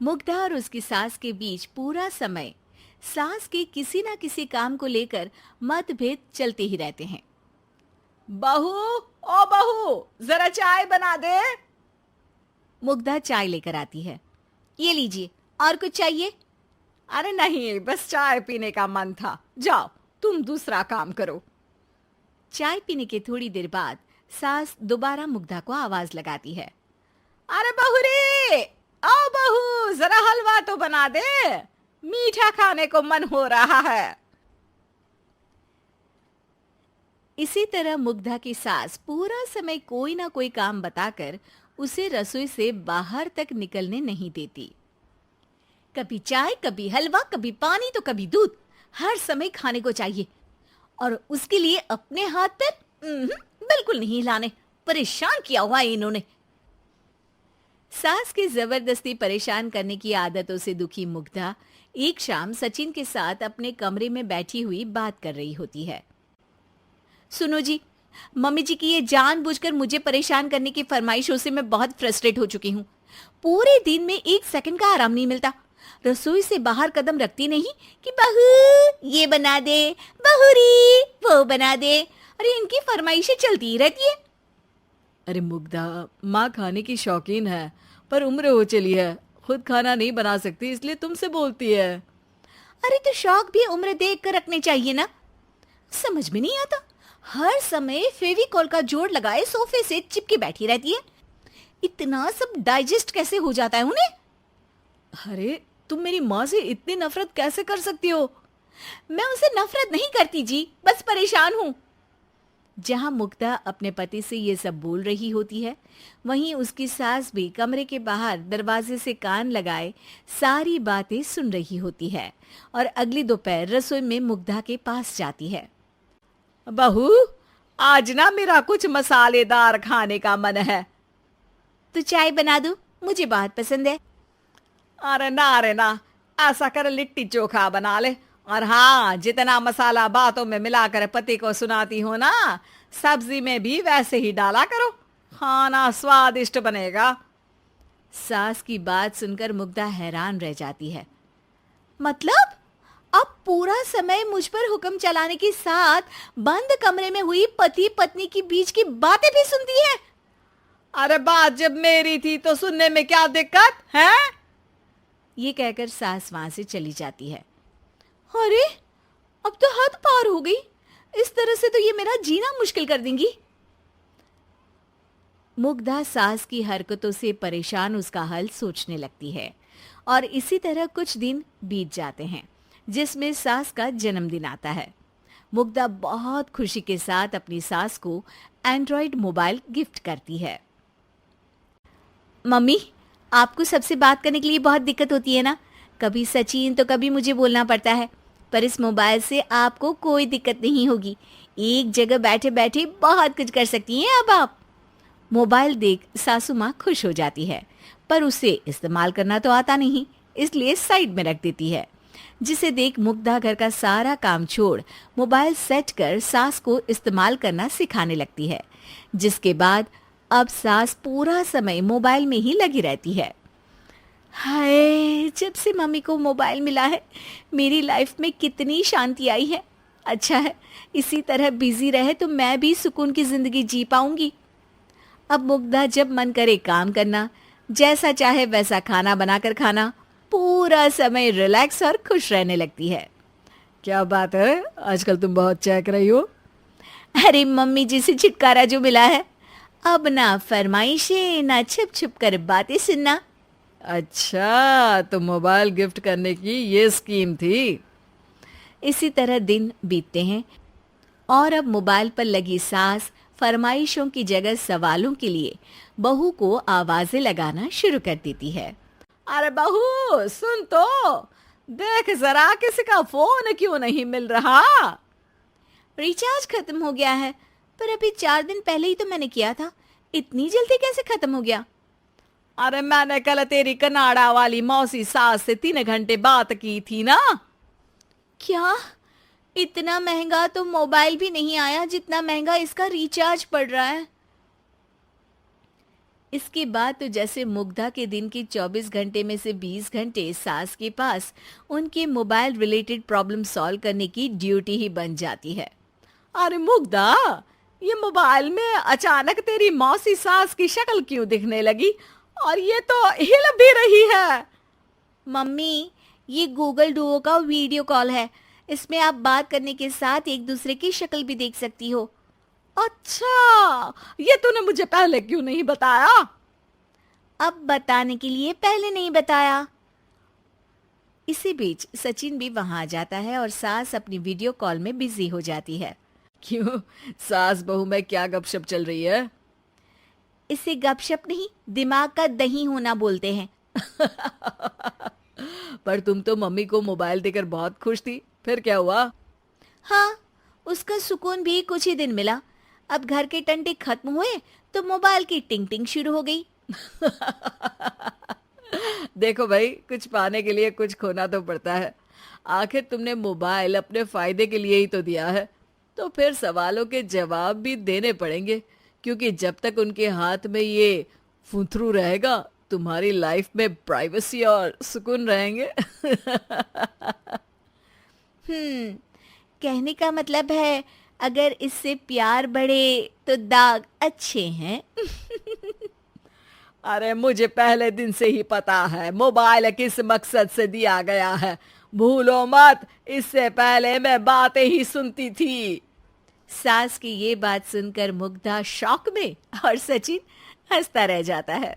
मुग्धा और उसकी सास के बीच पूरा समय सास के किसी ना किसी काम को लेकर मतभेद चलते ही रहते हैं। बहू, ओ बहू, जरा चाय बना दे। मुग्धा चाय लेकर आती है। ये लीजिए, और कुछ चाहिए? अरे नहीं, बस चाय पीने का मन था। जाओ, तुम दूसरा काम करो। चाय पीने के थोड़ी देर बाद सास दोबारा मुग्धा को आवाज लगाती है। अरे बहू रे, आओ बहू, जरा हलवा तो बना दे, मीठा खाने को मन हो रहा है। इसी तरह मुग्धा की सास पूरा समय कोई ना कोई काम बताकर उसे रसोई से बाहर तक निकलने नहीं देती। कभी चाय, कभी हलवा, कभी पानी तो कभी दूध, हर समय खाने को चाहिए। और उसके लिए अपने हाथ पैर बिल्कुल नहीं हिलाने। परेशान किया हुआ है इन्होंने। सास की जबरदस्ती परेशान करने की आदतों से दुखी मुग्धा एक शाम सचिन के साथ अपने कमरे में बैठी हुई बात कर रही होती है। सुनो जी, मम्मी जी की ये जानबूझकर मुझे परेशान करने की फरमाइशों से मैं बहुत फ्रस्ट्रेट हो चुकी हूँ। पूरे दिन में एक सेकंड का आराम नहीं मिलता। रसोई से बाहर कदम रखती नहीं कि बहू ये बना दे, बहुरी वो बना दे। अरे इनकी फरमाइशें चलती ही रहती है। अरे मुग्धा, माँ खाने की शौकीन है, पर उम्र हो चली है, खुद खाना नहीं बना सकती, इसलिए तुमसे बोलती है। अरे तो शौक भी उम्र देख कर रखने चाहिए ना। समझ में नहीं आता, हर समय फेविकॉल का जोड़ लगाए सोफे से चिपके बैठी रहती है। इतना सब डाइजेस्ट कैसे हो जाता है उन्हें? अरे तुम मेरी माँ से इतनी नफरत कैसे कर सकती हो? मैं उनसे नफरत नहीं करती जी, बस परेशान हूँ। जहां मुग्धा अपने पति से ये सब बोल रही होती है, वहीं उसकी सास भी कमरे के बाहर दरवाजे से कान लगाए सारी बातें सुन रही होती है और अगली दोपहर रसोई में मुग्धा के पास जाती है। बहू, आज ना मेरा कुछ मसालेदार खाने का मन है। तो चाय बना दूं? मुझे बहुत पसंद है। अरे ना, ऐसा कर लिट्टी चोखा बना ले। और हाँ, जितना मसाला बातों में मिलाकर पति को सुनाती हो ना, सब्जी में भी वैसे ही डाला करो, खाना स्वादिष्ट बनेगा। सास की बात सुनकर मुग्धा हैरान रह जाती है। मतलब अब पूरा समय मुझ पर हुक्म चलाने के साथ बंद कमरे में हुई पति पत्नी की बीच की बातें भी सुनती है? अरे बात जब मेरी थी तो सुनने में क्या दिक्कत है? ये कहकर सास वहां से चली जाती है। अरे अब तो हद पार हो गई। इस तरह से तो ये मेरा जीना मुश्किल कर देंगी। मुग्धा सास की हरकतों से परेशान उसका हल सोचने लगती है और इसी तरह कुछ दिन बीत जाते हैं, जिसमें सास का जन्मदिन आता है। मुग्धा बहुत खुशी के साथ अपनी सास को एंड्रॉइड मोबाइल गिफ्ट करती है। मम्मी, आपको सबसे बात करने के लिए बहुत दिक्कत होती है ना? कभी सचिन तो कभी मुझे बोलना पड़ता है, पर इस मोबाइल से आपको कोई दिक्कत नहीं होगी। एक जगह बैठे बैठे बहुत कुछ कर सकती हैं अब आप। मोबाइल देख सासू माँ खुश हो जाती है, पर उसे इस्तेमाल करना तो आता नहीं, इसलिए साइड में रख देती है। जिसे देख मुग्धा घर का सारा काम छोड़ मोबाइल सेट कर सास को इस्तेमाल करना सिखाने लगती है, जिसके बाद अब सास पूरा समय मोबाइल में ही लगी रहती है। हाय, जब से मम्मी को मोबाइल मिला है मेरी लाइफ में कितनी शांति आई है। अच्छा है, इसी तरह बिजी रहे तो मैं भी सुकून की जिंदगी जी पाऊंगी। अब मुग्धा जब मन करे काम करना, जैसा चाहे वैसा खाना बनाकर खाना, पूरा समय रिलैक्स और खुश रहने लगती है। क्या बात है, आजकल तुम बहुत चहक रही हो। अरे मम्मी जी से छुटकारा जो मिला है, अब ना फरमाइशें ना छुप छुप कर बातें सुनना। अच्छा, तो मोबाइल गिफ्ट करने की ये स्कीम थी। इसी तरह दिन बीतते हैं और अब मोबाइल पर लगी सास फरमाइशों की जगह सवालों के लिए बहू को आवाजें लगाना शुरू कर देती है। अरे बहू सुन तो, देख जरा किसी का फोन क्यों नहीं मिल रहा? रिचार्ज खत्म हो गया है, पर अभी 4 दिन पहले ही तो मैंने किया था। इतनी जल्दी कैसे खत्म हो गया? अरे मैंने कल तेरी कनाडा वाली मौसी सास से 3 घंटे बात की थी ना। क्या? इतना महंगा तो मोबाइल भी नहीं आया जितना महंगा इसका रिचार्ज पड़ रहा है। इसके बाद तो जैसे मुग्धा के दिन के 24 घंटे में से 20 घंटे सास के पास उनके मोबाइल रिलेटेड प्रॉब्लम सॉल्व करने की ड्यूटी ही बन जाती है। अरे मुग्धा, ये मोबाइल में अचानक तेरी मौसी सास की शक्ल क्यों दिखने लगी? और ये तो हिल भी रही है। मम्मी, ये गूगल डुओ का वीडियो कॉल है। इसमें आप बात करने के साथ एक दूसरे की शक्ल भी देख सकती हो। अच्छा, ये तूने मुझे पहले क्यों नहीं बताया? अब बताने के लिए पहले नहीं बताया। इसी बीच सचिन भी वहां आ जाता है और सास अपनी वीडियो कॉल में बिजी हो जाती है। क्यों, सास बहू में क्या गपशप चल रही है? इसे गपशप नहीं, दिमाग का दही होना बोलते हैं। पर तुम तो मम्मी को मोबाइल देकर बहुत खुश थी, फिर क्या हुआ? हाँ, उसका सुकून भी कुछ ही दिन मिला। अब घर के टंटे खत्म हुए तो मोबाइल की टिंग टिंग शुरू हो गई। देखो भाई, कुछ पाने के लिए कुछ खोना तो पड़ता है। आखिर तुमने मोबाइल अपने फायदे के लिए ही तो दिया है, तो फिर सवालों के जवाब भी देने पड़ेंगे, क्योंकि जब तक उनके हाथ में ये फुंथरू रहेगा, तुम्हारी लाइफ में प्राइवेसी और सुकून रहेंगे। कहने का मतलब है अगर इससे प्यार बढ़े तो दाग अच्छे हैं। अरे मुझे पहले दिन से ही पता है मोबाइल किस मकसद से दिया गया है। भूलो मत, इससे पहले मैं बातें ही सुनती थी। सास की ये बात सुनकर मुग्धा शॉक में और सचिन हंसता रह जाता है।